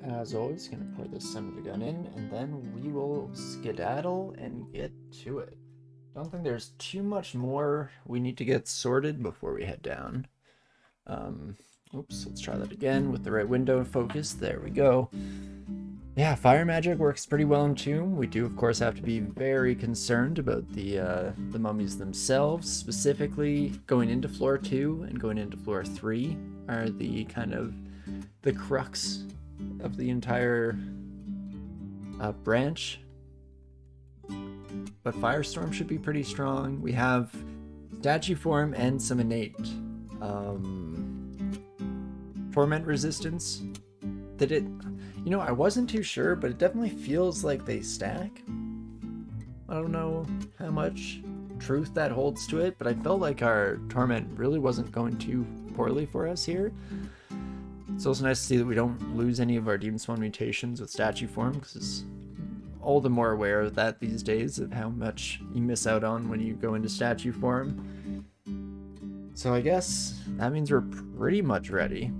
As always, gonna pour this center gun in, and then we will skedaddle and get to it. Don't think there's too much more we need to get sorted before we head down. Oops, let's try that again with the right window focus. There we go. Yeah, fire magic works pretty well in Tomb. We do, of course, have to be very concerned about the mummies themselves. Specifically, going into floor 2 and going into floor 3 are the kind of the crux of the entire branch. But Firestorm should be pretty strong. We have statue form and some innate torment resistance. Did it? You know, I wasn't too sure, but it definitely feels like they stack. I don't know how much truth that holds to it, but I felt like our torment really wasn't going too poorly for us here. It's also nice to see that we don't lose any of our Demonspawn mutations with statue form, because all the more aware of that these days, of how much you miss out on when you go into statue form. So I guess that means we're pretty much ready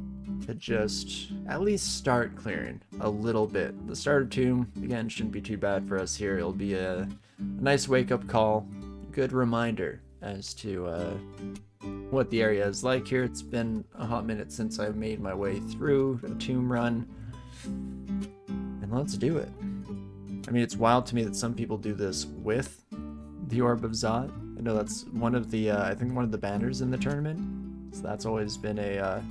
to just at least start clearing a little bit. The start of Tomb, again, shouldn't be too bad for us here. It'll be a nice wake-up call, good reminder as to what the area is like here. It's been a hot minute since I made my way through a Tomb run, and let's do it. I mean, it's wild to me that some people do this with the Orb of Zot. I know that's one of the, I think one of the banners in the tournament, so that's always been a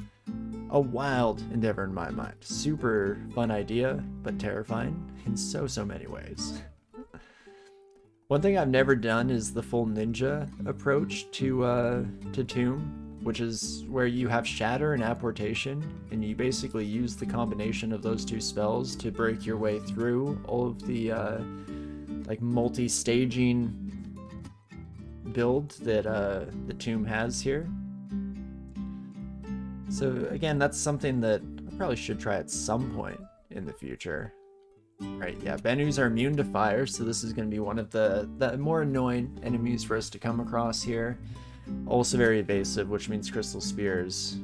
wild endeavor in my mind. Super fun idea, but terrifying in so many ways. One thing I've never done is the full ninja approach to Tomb, which is where you have Shatter and Apportation, and you basically use the combination of those two spells to break your way through all of the like multi-staging build that the Tomb has here. So again, that's something that I probably should try at some point in the future. Right, yeah, Benus are immune to fire, so this is going to be one of the more annoying enemies for us to come across here. Also very evasive, which means crystal spears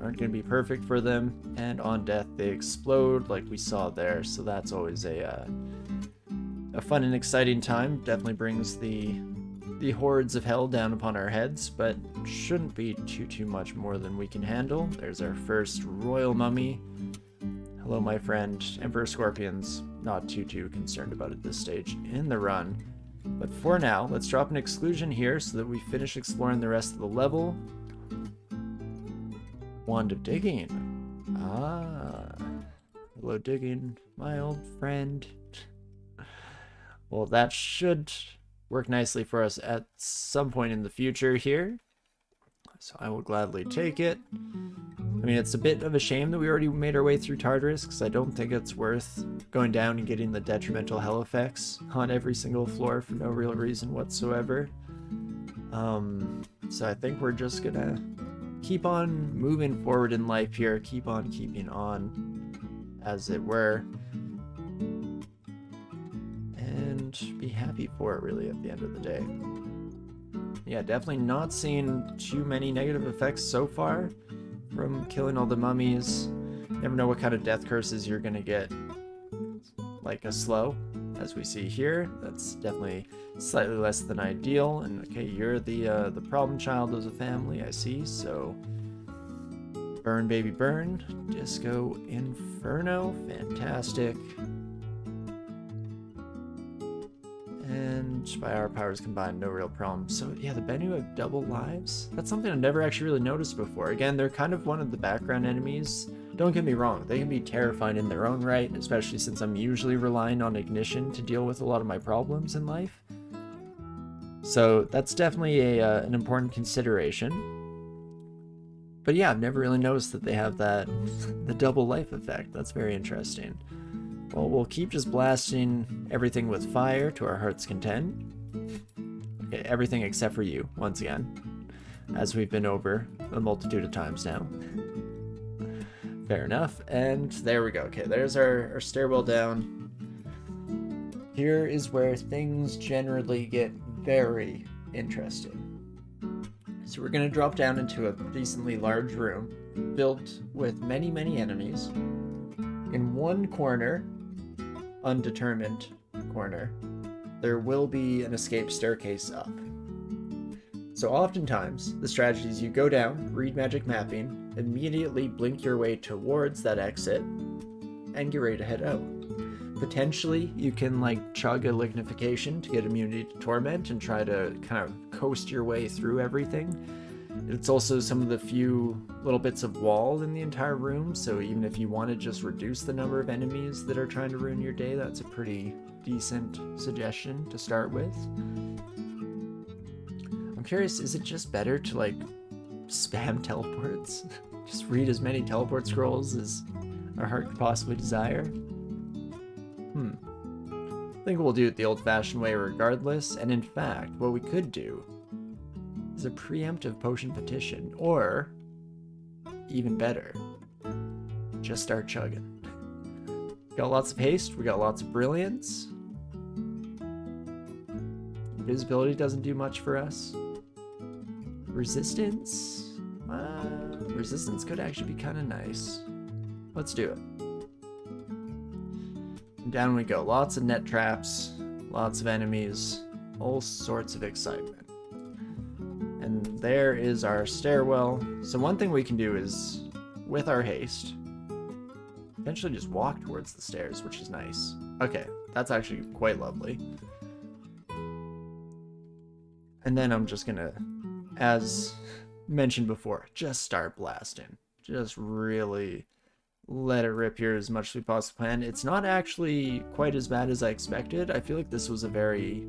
aren't going to be perfect for them, and on death they explode like we saw there, so that's always a fun and exciting time. Definitely brings the hordes of hell down upon our heads, but shouldn't be too much more than we can handle. There's our first royal mummy. Hello, my friend. Emperor Scorpion's not too concerned about it this stage in the run. But for now, let's drop an exclusion here so that we finish exploring the rest of the level. Wand of Digging. Ah. Hello, Digging, my old friend. Well, that should work nicely for us at some point in the future here. So I will gladly take it. I mean, it's a bit of a shame that we already made our way through Tartarus, because I don't think it's worth going down and getting the detrimental hell effects on every single floor for no real reason whatsoever. So I think we're just gonna keep on moving forward in life here, keep on keeping on, as it were, and be happy for it, really, at the end of the day. Yeah, definitely not seeing too many negative effects so far from killing all the mummies. Never know what kind of death curses you're gonna get, like a slow, as we see here. That's definitely slightly less than ideal. And okay, you're the problem child of the family, I see. So burn, baby, burn. Disco Inferno, fantastic. And by our powers combined, no real problem. So yeah, the Bennu have double lives. That's something I've never actually really noticed before. Again, they're kind of one of the background enemies. Don't get me wrong, they can be terrifying in their own right, especially since I'm usually relying on Ignition to deal with a lot of my problems in life. So that's definitely an important consideration. But yeah, I've never really noticed that they have the double life effect. That's very interesting. Well, we'll keep just blasting everything with fire to our heart's content. Okay, everything except for you, once again, as we've been over a multitude of times now. Fair enough, and there we go. Okay, there's our stairwell down. Here is where things generally get very interesting. So we're going to drop down into a decently large room, built with many enemies. In one corner, undetermined corner, there will be an escape staircase up. So oftentimes, the strategy is you go down, read magic mapping, immediately blink your way towards that exit, and get ready to head out. Potentially, you can like chug a lignification to get immunity to torment and try to kind of coast your way through everything. It's also some of the few little bits of wall in the entire room, so even if you want to just reduce the number of enemies that are trying to ruin your day, that's a pretty decent suggestion to start with. I'm curious, is it just better to like spam teleports? Just read as many teleport scrolls as our heart could possibly desire? I think we'll do it the old-fashioned way regardless, and in fact, what we could do is a preemptive potion petition, or, even better, just start chugging. We got lots of haste, we got lots of brilliance. Invisibility doesn't do much for us. Resistance? Resistance could actually be kind of nice. Let's do it. And down we go. Lots of net traps, lots of enemies, all sorts of excitement. And there is our stairwell. So one thing we can do is, with our haste, potentially just walk towards the stairs, which is nice. Okay, that's actually quite lovely. And then I'm just gonna, as mentioned before, just start blasting. Just really let it rip here as much as we possibly can. It's not actually quite as bad as I expected. I feel like this was a very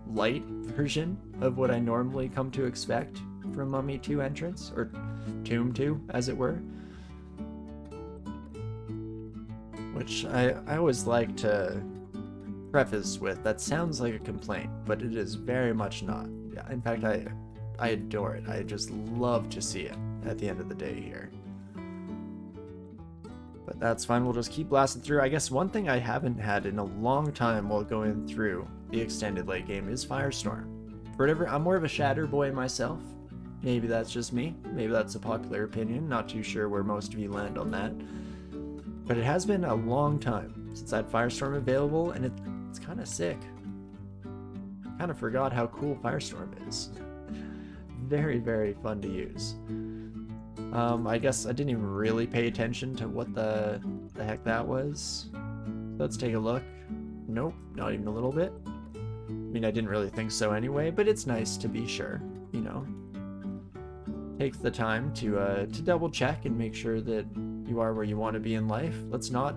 light version of what I normally come to expect from Mummy 2 entrance, or Tomb 2, as it were. Which I always like to preface with, that sounds like a complaint, but it is very much not. Yeah, in fact, I adore it. I just love to see it at the end of the day here. But that's fine, we'll just keep blasting through. I guess one thing I haven't had in a long time while going through the extended late game is Firestorm. For whatever, I'm more of a Shatter boy myself. Maybe that's just me. Maybe that's a popular opinion. Not too sure where most of you land on that. But it has been a long time since I had Firestorm available, and it's kind of sick. I kind of forgot how cool Firestorm is. Very, very fun to use. I guess I didn't even really pay attention to what the heck that was. Let's take a look. Nope, not even a little bit. I mean, I didn't really think so anyway, but it's nice to be sure, you know. Take the time to double check and make sure that you are where you want to be in life. Let's not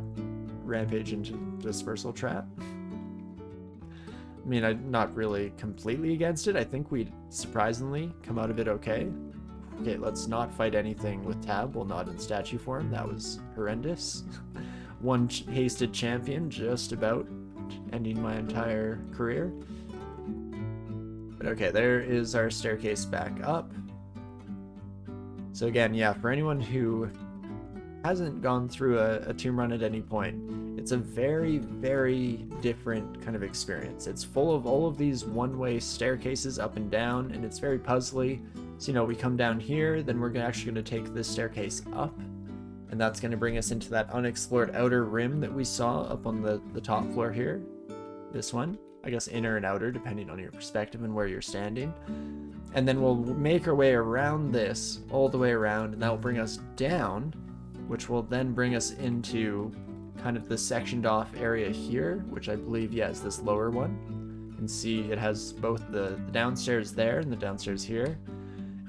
rampage into Dispersal Trap. I mean, I'm not really completely against it. I think we'd surprisingly come out of it okay. Okay, let's not fight anything with Tab while not in statue form. That was horrendous. One hasted champion, just about ending my entire career. But okay, there is our staircase back up. So again, yeah, for anyone who hasn't gone through a tomb run at any point, it's a very, very different kind of experience. It's full of all of these one-way staircases up and down, and it's very puzzly. So, you know, we come down here, then we're actually going to take this staircase up, and that's going to bring us into that unexplored outer rim that we saw up on the top floor here. This one, I guess inner and outer, depending on your perspective and where you're standing. And then we'll make our way around this, all the way around, and that will bring us down, which will then bring us into kind of the sectioned off area here, which I believe, yeah, is this lower one. You can see it has both the downstairs there and the downstairs here.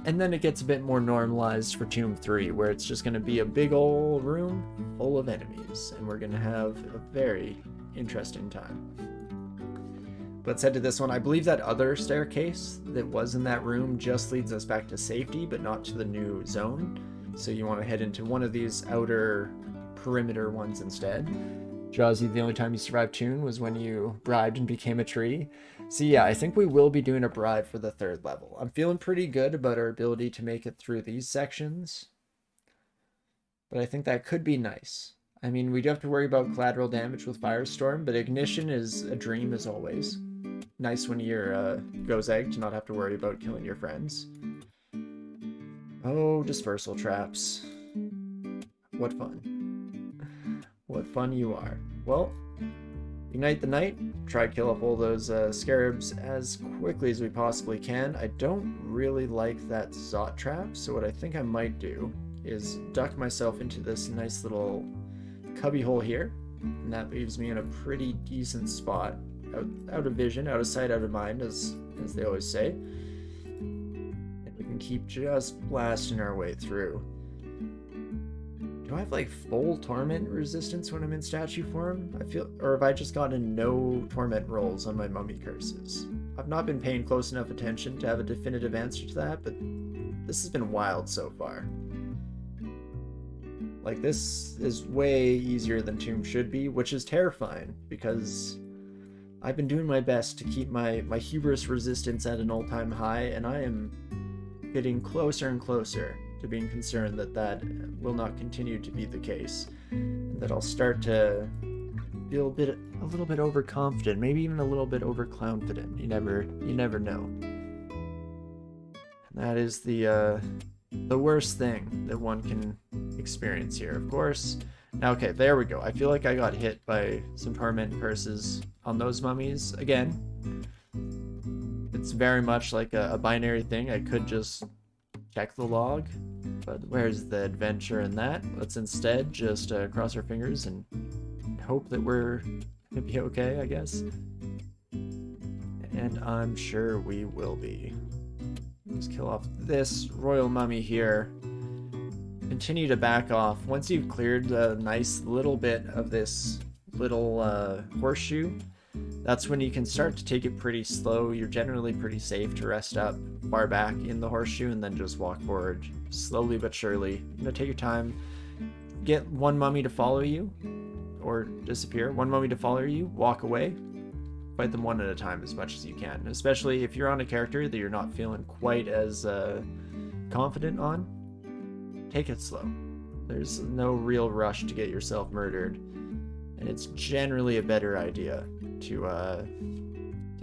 And then it gets a bit more normalized for Tomb 3, where it's just going to be a big old room full of enemies, and we're going to have a very interesting time. But let's head to this one. I believe that other staircase that was in that room just leads us back to safety, but not to the new zone. So you want to head into one of these outer perimeter ones instead. Jazzy, the only time you survived Toon was when you bribed and became a tree. So yeah, I think we will be doing a bribe for the 3rd level. I'm feeling pretty good about our ability to make it through these sections, but I think that could be nice. I mean, we do have to worry about collateral damage with Firestorm, but Ignition is a dream as always. Nice when you're Goes Egg to not have to worry about killing your friends. Oh, Dispersal Traps. What fun. What fun you are. Well, ignite the night, try to kill off all those scarabs as quickly as we possibly can. I don't really like that Zot trap, so what I think I might do is duck myself into this nice little cubby hole here, and that leaves me in a pretty decent spot, out of vision, out of sight, out of mind, as they always say. And we can keep just blasting our way through. Do I have like full torment resistance when I'm in statue form? I feel, or have I just gotten no torment rolls on my mummy curses? I've not been paying close enough attention to have a definitive answer to that, but this has been wild so far. Like, this is way easier than Tomb should be, which is terrifying, because I've been doing my best to keep my hubris resistance at an all-time high, and I am getting closer and closer to being concerned that that will not continue to be the case, that I'll start to feel a little bit overconfident, maybe even a little bit overclownfident. You never know. And that is the worst thing that one can experience here, of course. Now, okay, there we go. I feel like I got hit by some torment curses on those mummies. Again, it's very much like a binary thing. I could just check the log, but where's the adventure in that? Let's instead just cross our fingers and hope that we're gonna be okay, I guess. And I'm sure we will be. Let's kill off this royal mummy here. Continue to back off. Once you've cleared a nice little bit of this little horseshoe, that's when you can start to take it pretty slow. You're generally pretty safe to rest up far back in the horseshoe and then just walk forward slowly but surely. You know, take your time. Get one mummy to follow you or disappear. One mummy to follow you, walk away. Fight them one at a time as much as you can, especially if you're on a character that you're not feeling quite as confident on. Take it slow. There's no real rush to get yourself murdered, and it's generally a better idea to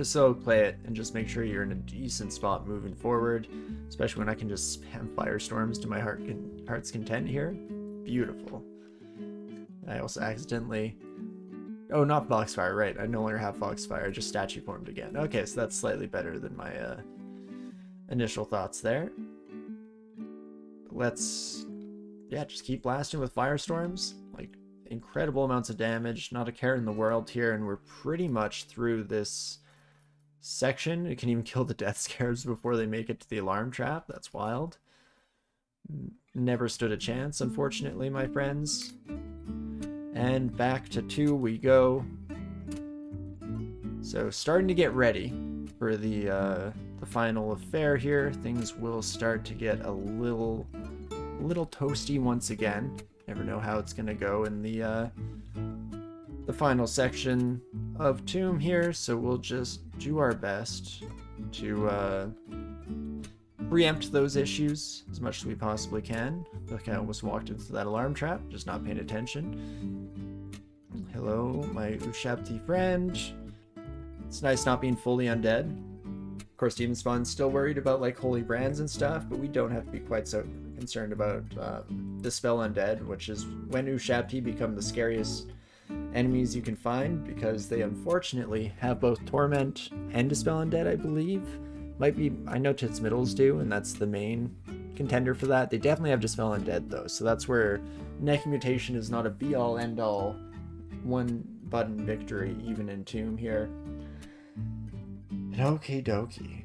solo play it and just make sure you're in a decent spot moving forward, especially when I can just spam firestorms to my heart's content here. Beautiful. I also accidentally... Oh, not Foxfire, right. I no longer have Foxfire, I just statue formed again. Okay, so that's slightly better than my initial thoughts there. Let's, yeah, just keep blasting with firestorms. Like, incredible amounts of damage, not a care in the world here, and we're pretty much through this section. It can even kill the death scarabs before they make it to the alarm trap. That's wild. Never stood a chance, unfortunately, my friends. And back to 2 we go. So starting to get ready for the final affair here. Things will start to get a little toasty once again. Never know how it's gonna go in the final section of Tomb here. So we'll just do our best to preempt those issues as much as we possibly can. Look, I almost walked into that alarm trap, just not paying attention. Hello, my Ushabti friend. It's nice not being fully undead. Of course, Demonspawn's still worried about like holy brands and stuff, but we don't have to be quite so concerned about Dispel Undead, which is when Ushabti become the scariest enemies you can find, because they unfortunately have both Torment and Dispel Undead, I believe. Might be, I know Tits Middles do, and that's the main contender for that. They definitely have Dispel Undead though, so that's where Neck Mutation is not a be-all end-all one-button victory, even in Tomb here. Okie dokie.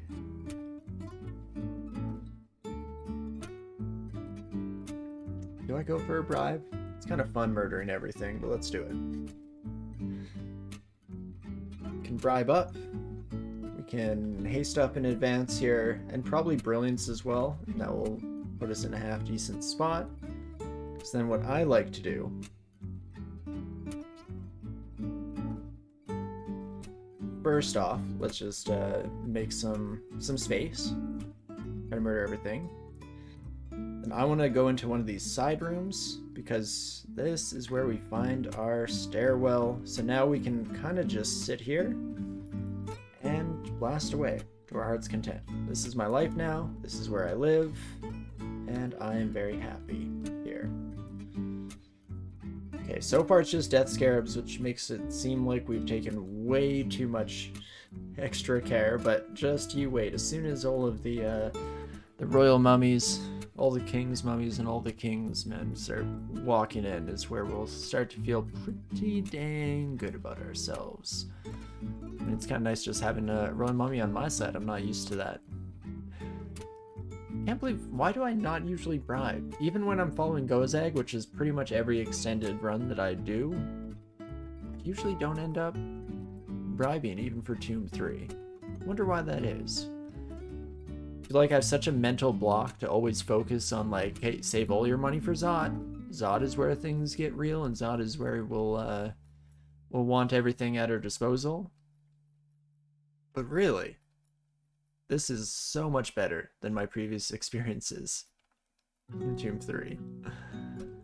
Do I go for a bribe? It's kind of fun murdering everything, but let's do it. Can bribe up. We can haste up in advance here, and probably brilliance as well. That will put us in a half decent spot. So then what I like to do first off, let's just make some space. Try to murder everything. And I want to go into one of these side rooms because this is where we find our stairwell. So now we can kind of just sit here and blast away to our heart's content. This is my life now. This is where I live, and I am very happy here. Okay, Okay, so far it's just death scarabs, which makes it seem like we've taken way too much extra care, but just you wait. As soon as all of the royal mummies, all the king's mummies, and all the king's men start walking in is where we'll start to feel pretty dang good about ourselves. I mean, it's kind of nice just having a royal mummy on my side. I'm not used to that. Can't believe, why do I not usually bribe? Even when I'm following Gozag, which is pretty much every extended run that I do, I usually don't end up bribing, even for Tomb 3. Wonder why that is. I feel like I have such a mental block to always focus on, like, hey, save all your money for Zot. Zot is where things get real, and Zot is where we'll want everything at our disposal. But really, this is so much better than my previous experiences in Tomb 3.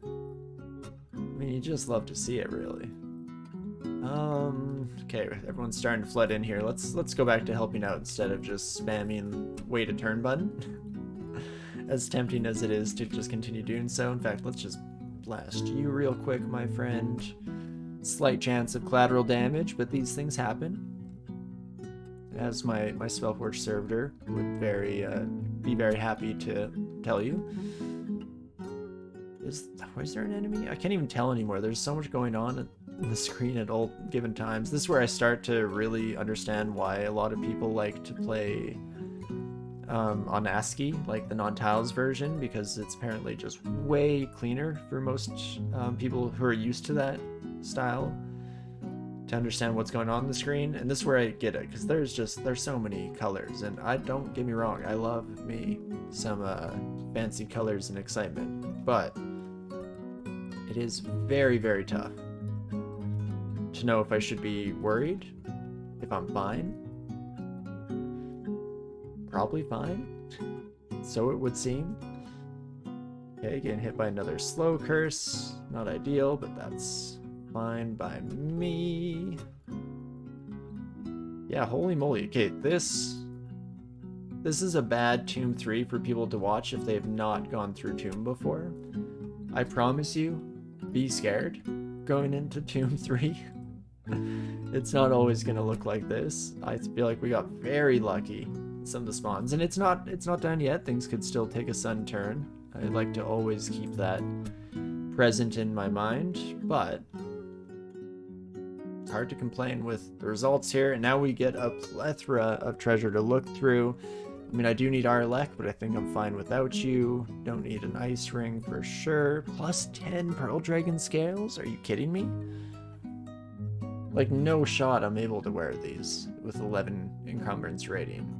I mean, you just love to see it, really. Okay, everyone's starting to flood in here. Let's go back to helping out instead of just spamming wait a turn button. As tempting as it is to just continue doing so. In fact, let's just blast you real quick, my friend. Slight chance of collateral damage, but these things happen. As my Spellforge servitor would be very happy to tell you. Is there an enemy? I can't even tell anymore. There's so much going on in the screen at all given times. This is where I start to really understand why a lot of people like to play on ASCII, like the non-tiles version, because it's apparently just way cleaner for most people who are used to that style to understand what's going on the screen. And this is where I get it, because there's so many colors, and don't get me wrong, I love me some fancy colors and excitement, but it is very, very tough to know if I should be worried, if I'm fine. Probably fine, so it would seem. Okay, getting hit by another slow curse, not ideal, but that's fine by me. Yeah, holy moly. Okay, this is a bad Tomb 3 for people to watch if they've not gone through Tomb before. I promise you, be scared going into Tomb 3. It's not always gonna look like this. I feel like we got very lucky in some of the spawns, and it's not done yet. Things could still take a sudden turn. I like to always keep that present in my mind, but hard to complain with the results here. And now we get a plethora of treasure to look through. I mean, I do need Arlek, but I think I'm fine without you. Don't need an ice ring for sure. Plus 10 pearl dragon scales? Are you kidding me? Like, no shot I'm able to wear these with 11 encumbrance rating.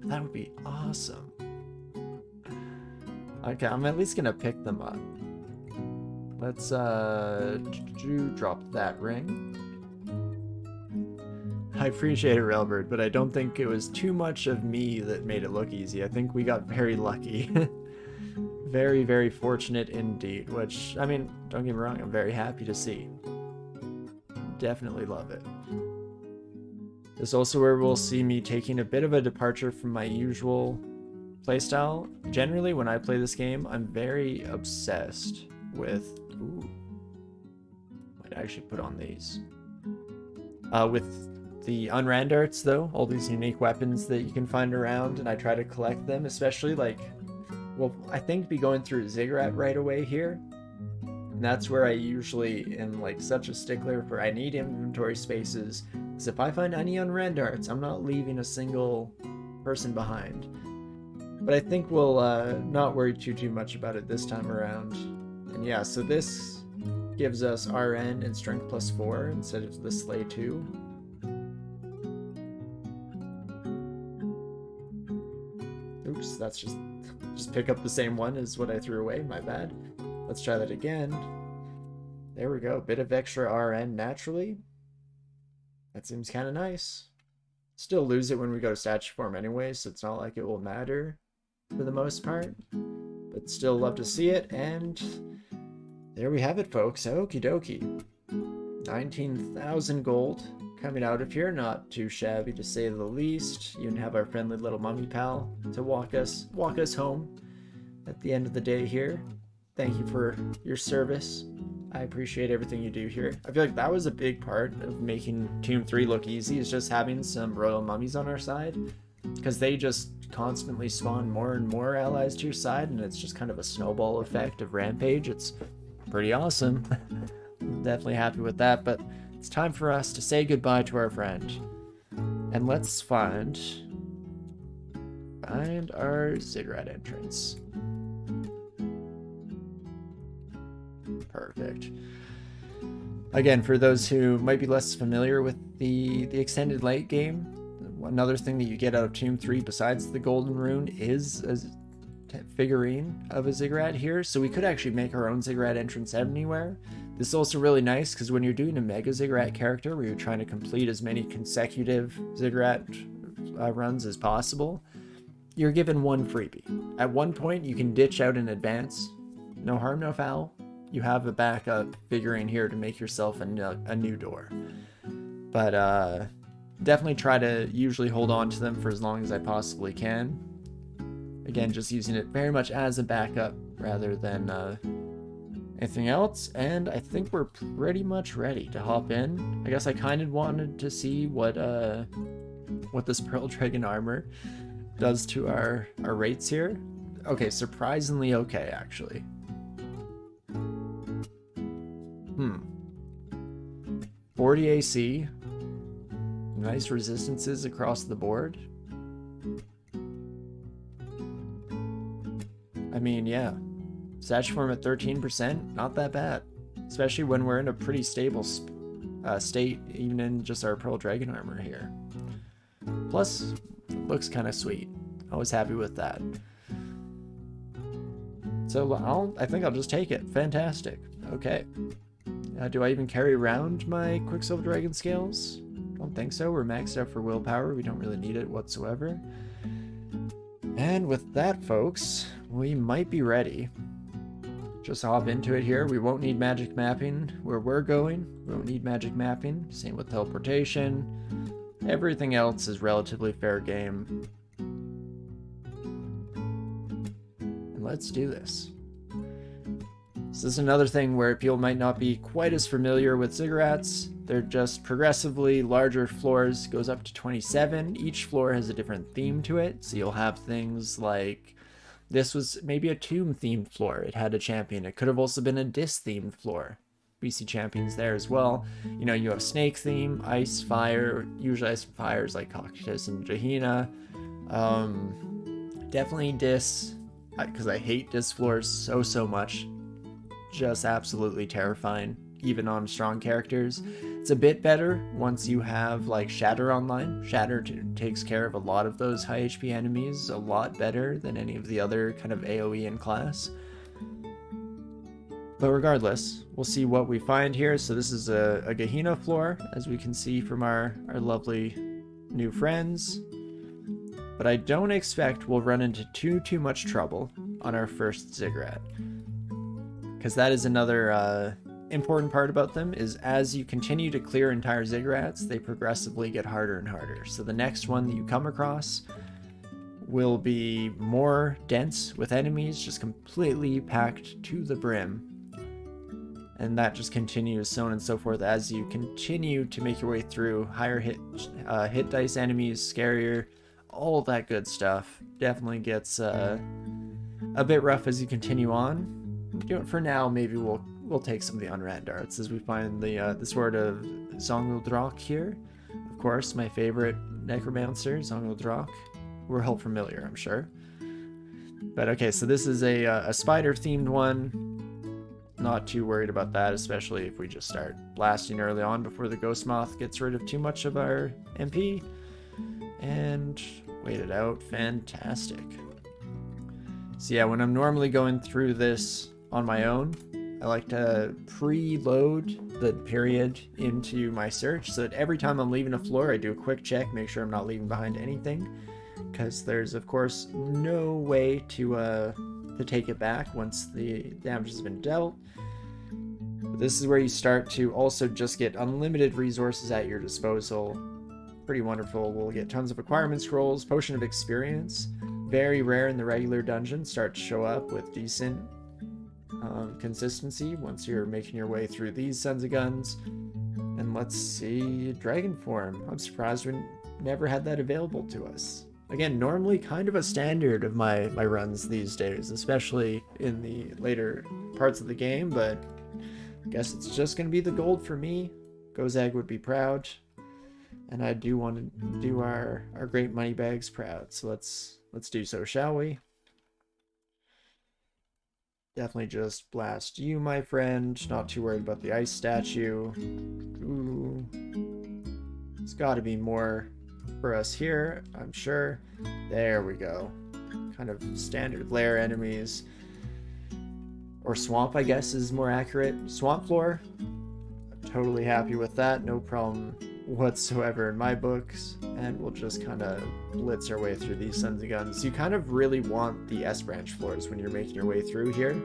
That would be awesome. Okay, I'm at least gonna pick them up. Let's drop that ring. I appreciate it, Railbird, but I don't think it was too much of me that made it look easy. I think we got very lucky. Very, very fortunate indeed, which, I mean, don't get me wrong, I'm very happy to see. Definitely love it. This is also where we'll see me taking a bit of a departure from my usual playstyle. Generally, when I play this game, I'm very obsessed with... Ooh. Might actually put on these. With the unrand arts, though, all these unique weapons that you can find around, and I try to collect them, especially, like... Well, I think be going through Ziggurat right away here. And that's where I usually am, like, such a stickler for I need inventory spaces. Because if I find any unrand arts, I'm not leaving a single person behind. But I think we'll not worry too much about it this time around. And yeah, so this gives us RN and strength plus 4 instead of the Slay 2. Oops, that's just pick up the same one as what I threw away, my bad. Let's try that again. There we go, bit of extra RN naturally. That seems kind of nice. Still lose it when we go to statue form anyway, so it's not like it will matter for the most part. But still love to see it, and there we have it, folks. Okie dokie. 19,000 gold coming out of here, not too shabby to say the least. You can have our friendly little mummy pal to walk us home at the end of the day here. Thank you for your service I appreciate everything you do here. I feel like that was a big part of making Tomb 3 look easy, is just having some royal mummies on our side, because they just constantly spawn more and more allies to your side, and it's just kind of a snowball effect of rampage. It's pretty awesome. Definitely happy with that, but it's time for us to say goodbye to our friend. And let's find our ziggurat entrance. Perfect. Again, for those who might be less familiar with the extended late game, another thing that you get out of Tomb 3 besides the golden rune is a figurine of a ziggurat here, so we could actually make our own ziggurat entrance anywhere. This is also really nice because when you're doing a mega ziggurat character where you're trying to complete as many consecutive ziggurat runs as possible, you're given one freebie. At one point you can ditch out in advance, no harm no foul. You have a backup figurine here to make yourself a new door. But definitely try to usually hold on to them for as long as I possibly can. Again, just using it very much as a backup rather than anything else. And I think we're pretty much ready to hop in. I guess I kind of wanted to see what this Pearl Dragon armor does to our rates here. Okay, surprisingly okay, actually. 40 AC. Nice resistances across the board. I mean, yeah. Stat form at 13%, not that bad. Especially when we're in a pretty stable state, even in just our Pearl Dragon armor here. Plus, looks kind of sweet. I was happy with that. So I think I'll just take it. Fantastic. Okay. Do I even carry around my Quicksilver Dragon scales? Don't think so. We're maxed out for willpower. We don't really need it whatsoever. And with that, folks, we might be ready. Just hop into it here. We won't need magic mapping where we're going. We won't need magic mapping. Same with teleportation. Everything else is relatively fair game. And let's do this. So this is another thing where people might not be quite as familiar with ziggurats. They're just progressively larger floors, goes up to 27. Each floor has a different theme to it. So you'll have things like, this was maybe a tomb themed floor. It had a champion. It could have also been a dis themed floor. We see champions there as well. You know, you have snake theme, ice, fire, usually ice and fires like Cockatus and Jahina. Definitely dis, because I hate dis floors so much. Just absolutely terrifying, even on strong characters. It's a bit better once you have like Shatter online. Shatter takes care of a lot of those high HP enemies a lot better than any of the other kind of AoE in class. But regardless, we'll see what we find here. So this is a Gehenna floor, as we can see from our lovely new friends. But I don't expect we'll run into too much trouble on our first ziggurat. Because that is another important part about them, is as you continue to clear entire ziggurats, they progressively get harder and harder. So the next one that you come across will be more dense with enemies, just completely packed to the brim. And that just continues, so on and so forth, as you continue to make your way through higher hit dice enemies, scarier, all that good stuff. Definitely gets a bit rough as you continue on. For now, maybe we'll take some of the unread darts as we find the sword of Zonguldrak here. Of course, my favorite necromancer, Zonguldrak. We're all familiar, I'm sure. But okay, so this is a spider-themed one. Not too worried about that, especially if we just start blasting early on before the Ghost Moth gets rid of too much of our MP. And wait it out. Fantastic. So yeah, when I'm normally going through this on my own, I like to preload the period into my search so that every time I'm leaving a floor, I do a quick check, make sure I'm not leaving behind anything, because there's of course no way to take it back once the damage has been dealt. But this is where you start to also just get unlimited resources at your disposal. Pretty wonderful. We'll get tons of acquirement scrolls, potion of experience, very rare in the regular dungeon, start to show up with decent consistency once you're making your way through these sons of guns. And let's see, Dragon Form. I'm surprised we never had that available to us. Again, normally kind of a standard of my runs these days, especially in the later parts of the game, but I guess it's just going to be the gold for me. Gozag would be proud, and I do want to do our great money bags proud, so let's do so, shall we? Definitely just blast you, my friend. Not too worried about the ice statue. Ooh. There's got to be more for us here, I'm sure. There we go. Kind of standard lair enemies. Or swamp, I guess, is more accurate. Swamp floor. I'm totally happy with that. No problem whatsoever in my books. And we'll just kind of blitz our way through these sons of guns. You kind of really want the S branch floors when you're making your way through here.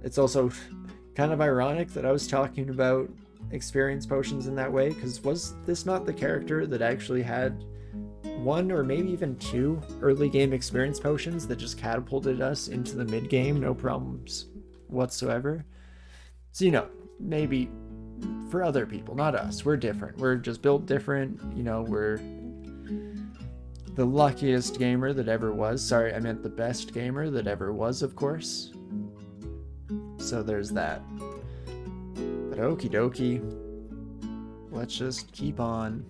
It's also kind of ironic that I was talking about experience potions in that way, because was this not the character that actually had one or maybe even two early game experience potions that just catapulted us into the mid game, no problems whatsoever? So, you know, maybe for other people, not us, we're different. We're just built different. You know, we're the luckiest gamer that ever was. Sorry, I meant the best gamer that ever was, of course. So there's that. But okie dokie, let's just keep on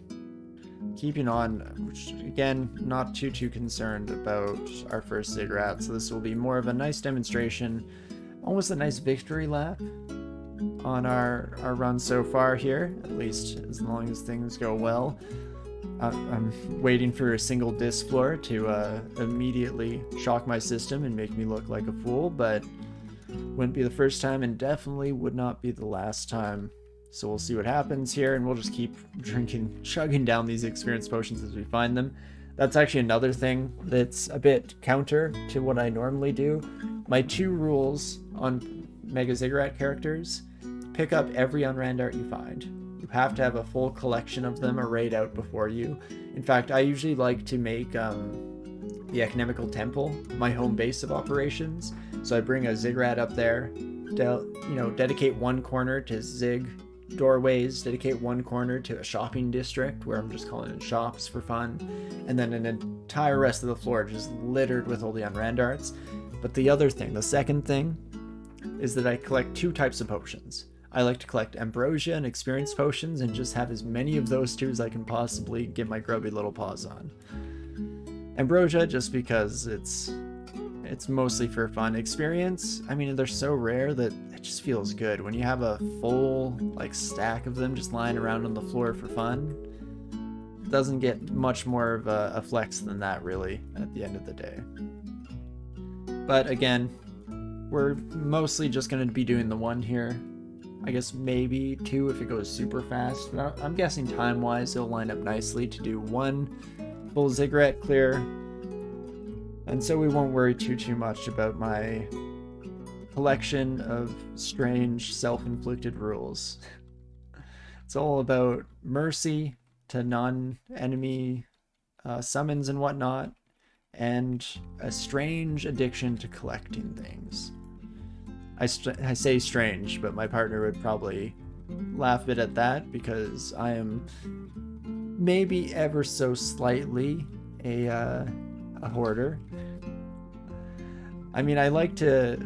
keeping on, which again, not too concerned about our first ziggurat, so this will be more of a nice demonstration, almost a nice victory lap on our run so far here, at least as long as things go well. I'm waiting for a single disc floor to immediately shock my system and make me look like a fool, but wouldn't be the first time and definitely would not be the last time. So we'll see what happens here, and we'll just keep chugging down these experience potions as we find them. That's actually another thing that's a bit counter to what I normally do. My 2 rules on Mega Ziggurat characters: pick up every unranned art you find. You have to have a full collection of them arrayed out before you. In fact, I usually like to make the Economical Temple my home base of operations. So I bring a ziggurat up there, dedicate one corner to zig doorways, dedicate one corner to a shopping district where I'm just calling it shops for fun, and then an entire rest of the floor just littered with all the unranned arts. But the other thing, the second thing, is that I collect 2 types of potions. I like to collect ambrosia and experience potions and just have as many of those 2 as I can possibly get my grubby little paws on. Ambrosia, just because it's mostly for fun. Experience, I mean, they're so rare that it just feels good when you have a full stack of them just lying around on the floor for fun. It doesn't get much more of a flex than that, really, at the end of the day. But again, we're mostly just going to be doing the 1 here. I guess maybe 2 if it goes super fast, but I'm guessing time-wise it'll line up nicely to do 1 full ziggurat clear. And so we won't worry too much about my collection of strange self-inflicted rules. It's all about mercy to non-enemy summons and whatnot, and a strange addiction to collecting things. I say strange, but my partner would probably laugh a bit at that, because I am maybe ever so slightly a hoarder. I mean, I like to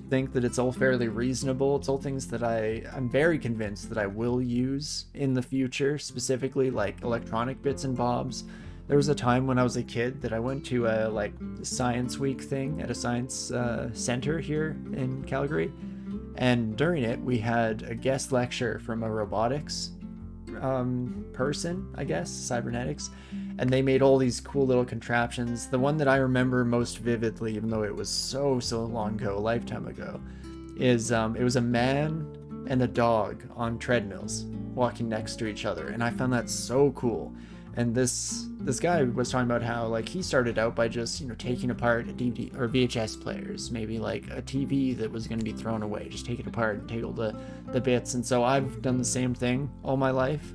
think that it's all fairly reasonable. It's all things that I'm very convinced that I will use in the future, specifically like electronic bits and bobs. There was a time when I was a kid that I went to a science week thing at a science center here in Calgary, and during it we had a guest lecture from a robotics person, I guess, cybernetics, and they made all these cool little contraptions. The one that I remember most vividly, even though it was so long ago, a lifetime ago, is it was a man and a dog on treadmills walking next to each other, and I found that so cool. And this guy was talking about how he started out by just taking apart a DVD or VHS players, maybe like a TV that was going to be thrown away, just take it apart and take all the bits. And so I've done the same thing all my life,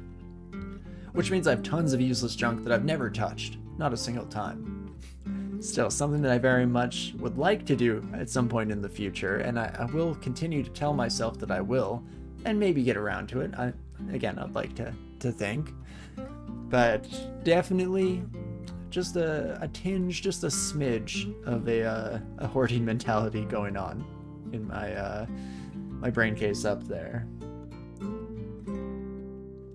which means I have tons of useless junk that I've never touched, not a single time. still something that I very much would like to do at some point in the future, and I will continue to tell myself that I will, and maybe get around to it. I'd like to think, but definitely just a tinge, just a smidge of a hoarding mentality going on in my brain case up there.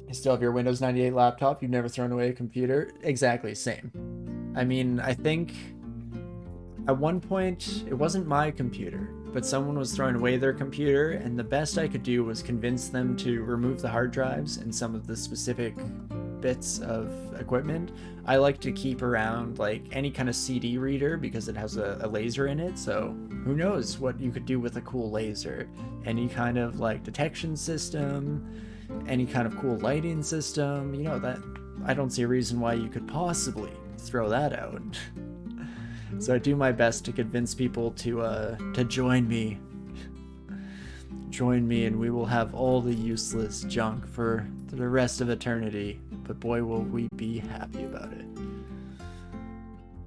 You still have your Windows 98 laptop, you've never thrown away a computer? Exactly, same. I mean, I think at one point, it wasn't my computer, but someone was throwing away their computer, and the best I could do was convince them to remove the hard drives and some of the specific bits of equipment. I like to keep around like any kind of CD reader because it has a laser in it, so who knows what you could do with a cool laser. Any kind of like detection system, any kind of cool lighting system, you know, that I don't see a reason why you could possibly throw that out. So I do my best to convince people to join me. Join me and we will have all the useless junk for the rest of eternity. But boy, will we be happy about it.